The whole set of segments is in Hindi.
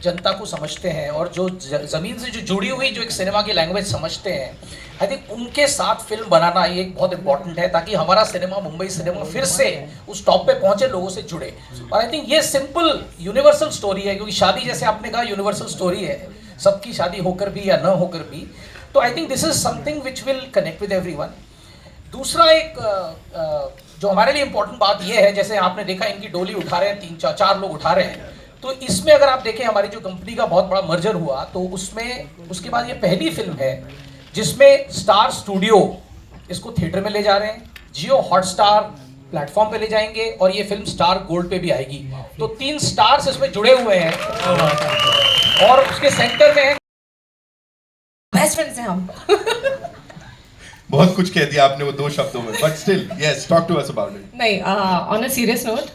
जनता को समझते हैं और जो ज़मीन से जो जुड़ी हुई जो एक सिनेमा की लैंग्वेज समझते हैं, आई थिंक उनके साथ फिल्म बनाना ये एक बहुत इंपॉर्टेंट है, ताकि हमारा सिनेमा, मुंबई सिनेमा फिर से उस टॉप पे पहुंचे, लोगों से जुड़े। और आई थिंक ये सिंपल यूनिवर्सल स्टोरी है, क्योंकि शादी जैसे आपने कहा यूनिवर्सल स्टोरी है, सबकी शादी होकर भी या न होकर भी। तो I think this is something which will connect with everyone. दूसरा एक जो हमारे लिए इम्पोर्टेंट बात यह है, जैसे आपने देखा इनकी डोली उठा रहे हैं, 3-4 लोग उठा रहे हैं, तो इसमें अगर आप देखें हमारी जो कंपनी का बहुत बड़ा मर्जर हुआ, तो उसमें उसके बाद ये पहली फिल्म है जिसमें स्टार स्टूडियो इसको थिएटर में ले जा रहे हैं, जियो हॉटस्टार प्लेटफॉर्म पे ले जाएंगे, और ये फिल्म स्टार गोल्ड पे भी आएगी। तो 3 स्टार्स इसमें जुड़े हुए हैं और उसके सेंटर में है बेस्ट फ्रेंड्स हैं हम। बहुत कुछ कह दिया आपने वो 2 शब्दों में, but still yes, talk to us about it. नहीं, ऑन अ सीरियस नोट,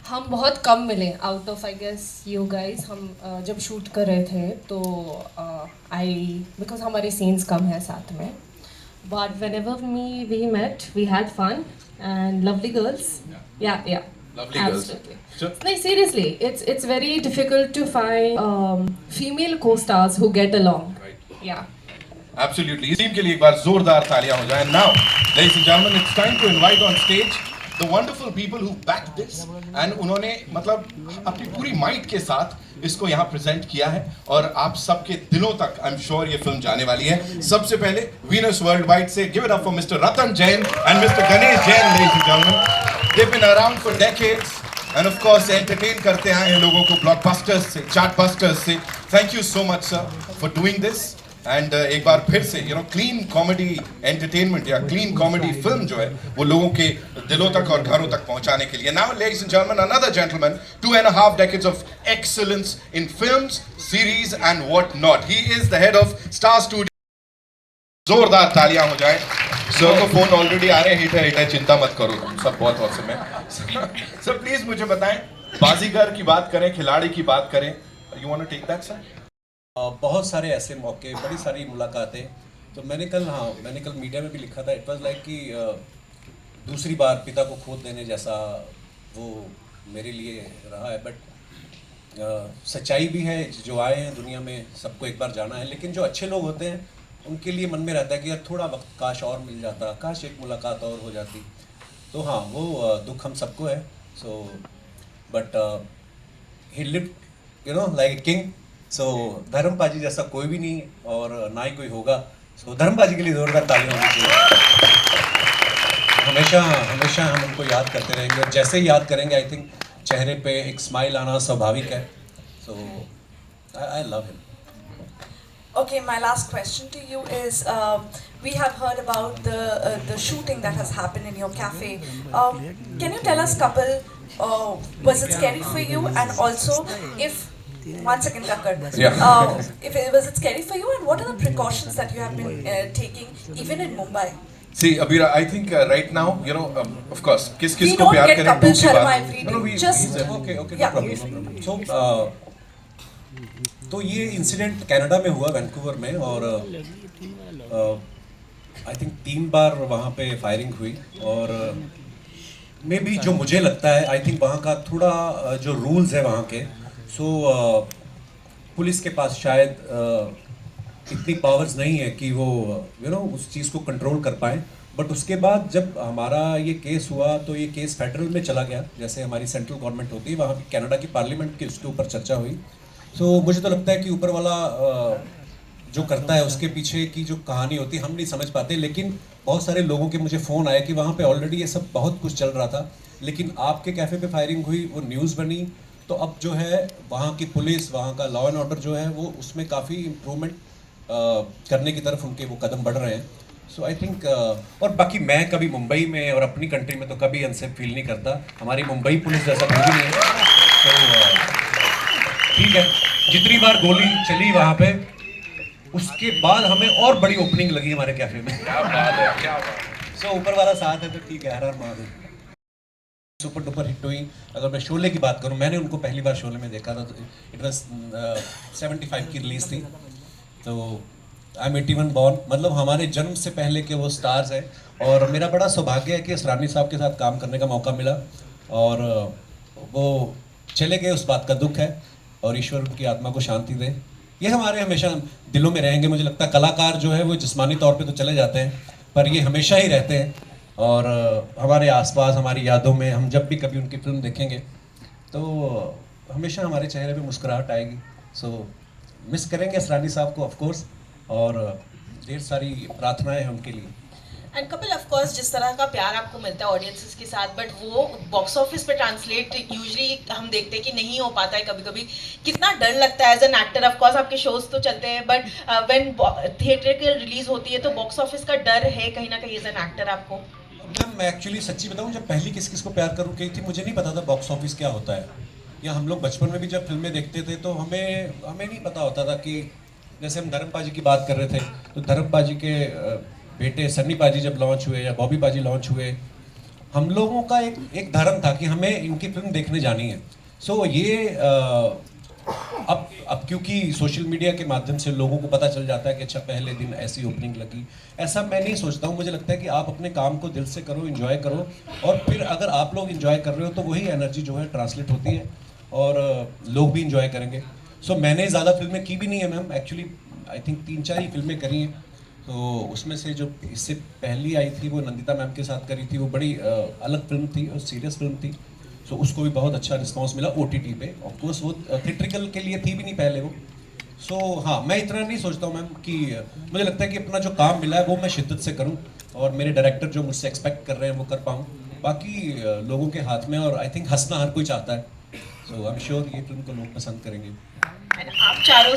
हम बहुत कम मिले out of I guess you guys. हम जब शूट कर रहे थे तो बिकॉज हमारे सीन्स कम है साथ में, but whenever we met we had fun and lovely girls. या Lovely girls. Sure. नहीं, seriously, it's very difficult to find female co-stars who get along. Right. Yeah. Absolutely. इस टीम के लिए एक बार जोरदार तालियां हो जाएं. Now, ladies and gentlemen, it's time to invite on stage the wonderful people who backed this and उन्होंने मतलब अपनी पूरी माइट के साथ इसको यहाँ प्रेजेंट किया है और आप सबके दिलों तक आई एम श्योर ये फिल्म जाने वाली है. सबसे पहले वीनस वर्ल्ड वाइड से give it up for mister Ratan Jain and mister Ganesh Jain. Ladies and gentlemen, they've been around for decades and of course entertain करते आए हैं लोगों को ब्लॉकबस्टर्स से, चार्टबस्टर्स से. Thank you so much sir for doing this. And एक बार फिर से क्लीन कॉमेडी एंटरटेनमेंट या क्लीन कॉमेडी फिल्म जो है वो लोगों के दिलों तक और घरों तक पहुंचाने के लिए. Now ladies and gentleman, another gentleman, 2.5 decades of excellence in films, series and what not. He is the head of star studio. जोरदार तालियां हो जाए. सर को फोन ऑलरेडी आ रहे हैं, हिट है, चिंता मत करो, सब बहुत औसम है. सर प्लीज मुझे बताएं, बाजीगर की बात करें, खिलाड़ी की बात करें, you want to take that sir? बहुत सारे ऐसे मौके, बड़ी सारी मुलाकातें. तो मैंने कल मीडिया में भी लिखा था, इट वाज लाइक कि दूसरी बार पिता को खो देने जैसा वो मेरे लिए रहा है. बट सच्चाई भी है, जो आए हैं दुनिया में सबको एक बार जाना है. लेकिन जो अच्छे लोग होते हैं उनके लिए मन में रहता है कि यार थोड़ा वक्त काश और मिल जाता, काश एक मुलाकात और हो जाती. तो हाँ, वो दुख हम सबको है. So but he lived like a king. So Dharam paaji जैसा कोई भी नहीं और ना ही कोई होगा. सो धर्म पाजी के लिए जोरदार तालियां होनी चाहिए. हमेशा हमेशा हम उनको याद करते रहेंगे और जैसे ही याद करेंगे आई थिंक चेहरे पे एक स्माइल आना स्वाभाविक है. So I love him. Okay, my last question to you is, we have heard about the shooting that has happened in your cafe. Can you tell us, couple, was it scary for you? And also, if 1 second, Kakkar. Yeah. Was it scary for you? And what are the precautions that you have been taking, even in Mumbai? See, Abira, I think right now, of course, किस We को don't प्यार get करें Kapil दूर की Sharma बात. every No, day. we- Just okay okay, yeah. No problem. So तो ये इंसिडेंट कनाडा में हुआ, वैंकूवर में, और आई थिंक 3 बार वहाँ पे फायरिंग हुई. और मे भी जो मुझे लगता है, आई थिंक वहाँ का थोड़ा जो रूल्स है वहाँ के, सो पुलिस के पास शायद इतनी पावर्स नहीं है कि वो उस चीज़ को कंट्रोल कर पाएँ. बट उसके बाद जब हमारा ये केस हुआ तो ये केस फेडरल में चला गया, जैसे हमारी सेंट्रल गवर्नमेंट होती है, वहाँ पे कनाडा की पार्लियामेंट की उसके ऊपर चर्चा हुई. सो मुझे तो लगता है कि ऊपर वाला जो करता है उसके पीछे की जो कहानी होती है हम नहीं समझ पाते. लेकिन बहुत सारे लोगों के मुझे फ़ोन आए कि वहाँ पे ऑलरेडी ये सब बहुत कुछ चल रहा था, लेकिन आपके कैफ़े पे फायरिंग हुई, वो न्यूज़ बनी. तो अब जो है वहाँ की पुलिस, वहाँ का लॉ एंड ऑर्डर जो है वो उसमें काफ़ी इम्प्रूवमेंट करने की तरफ उनके वो कदम बढ़ रहे हैं. सो आई थिंक और बाकी मैं कभी मुंबई में और अपनी कंट्री में तो कभी अनसेफ फील नहीं करता. हमारी मुंबई पुलिस जैसा कोई भी नहीं है. तो ठीक है, जितनी बार गोली चली वहाँ पे, उसके बाद हमें और बड़ी ओपनिंग लगी हमारे कैफे में. क्या बात है, क्या बात है. सो ऊपर वाला साथ है तो ठीक है. हर हर महादेव. सुपर डुपर हिट हुई. अगर मैं शोले की बात करूं, मैंने उनको पहली बार शोले में देखा था. तो इट वाज 75 की रिलीज थी. तो आई एम 81 बॉर्न, मतलब हमारे जन्म से पहले के वो स्टार्स हैं. और मेरा बड़ा सौभाग्य है कि असरानी साहब के साथ काम करने का मौका मिला, और वो चले गए, उस बात का दुख है. और ईश्वर उनकी आत्मा को शांति दे। ये हमारे हमेशा दिलों में रहेंगे। मुझे लगता है कलाकार जो है वो जिस्मानी तौर पे तो चले जाते हैं, पर ये हमेशा ही रहते हैं और हमारे आसपास, हमारी यादों में। हम जब भी कभी उनकी फिल्म देखेंगे तो हमेशा हमारे चेहरे पे मुस्कुराहट आएगी। सो मिस करेंगे असरानी साहब को ऑफ कोर्स, और ढेर सारी प्रार्थनाएं हैं उनके लिए। एंड कपिल, ऑफ कोर्स जिस तरह का प्यार आपको मिलता है ऑडियंसेस के साथ, बट वो बॉक्स ऑफिस पे ट्रांसलेट यूजुअली हम देखते हैं कि नहीं हो पाता है कभी कभी। कितना डर लगता है as an actor? Of course आपके शोज तो चलते हैं, बट व्हेन थिएटर के रिलीज होती है तो बॉक्स ऑफिस का डर है कहीं ना कहीं एज एन एक्टर आपको? मैम मैं एक्चुअली सच्ची बताऊं, जब पहली किस किस को प्यार करूं कही थी, मुझे नहीं पता था बॉक्स ऑफिस क्या होता है। या हम लोग बचपन में भी जब फिल्में देखते थे तो हमें नहीं पता होता था कि, जैसे हम धर्म पाजी की बात कर रहे थे, तो धर्म पाजी के बेटे सन्नी पाजी जब लॉन्च हुए या बॉबी पाजी लॉन्च हुए, हम लोगों का एक धर्म था कि हमें इनकी फिल्म देखने जानी है। सो ये अब क्योंकि सोशल मीडिया के माध्यम से लोगों को पता चल जाता है कि अच्छा पहले दिन ऐसी ओपनिंग लगी, ऐसा मैं नहीं सोचता हूँ। मुझे लगता है कि आप अपने काम को दिल से करो, एंजॉय करो, और फिर अगर आप लोग एंजॉय कर रहे हो तो वही एनर्जी जो है ट्रांसलेट होती है और लोग भी एंजॉय करेंगे। सो मैंने ज़्यादा फिल्में की भी नहीं है मैम, एक्चुअली आई थिंक 3-4 ही फिल्में करी हैं। तो उसमें से जो इससे पहली आई थी वो नंदिता मैम के साथ करी थी, वो बड़ी अलग फिल्म थी और सीरियस फिल्म थी। सो उसको भी बहुत अच्छा रिस्पांस मिला OTT पे। ऑफ कोर्स वो थिएट्रिकल के लिए थी भी नहीं पहले वो। सो हाँ, मैं इतना नहीं सोचता हूँ मैम कि मुझे लगता है कि अपना जो काम मिला है वो मैं शिद्दत से करूँ और मेरे डायरेक्टर जो मुझसे एक्सपेक्ट कर रहे हैं वो कर पाऊँ। बाकी लोगों के हाथ में, और आई थिंक हंसना हर कोई चाहता है। सो आई एम श्योर ये फिल्म को लोग पसंद करेंगे। आप चारों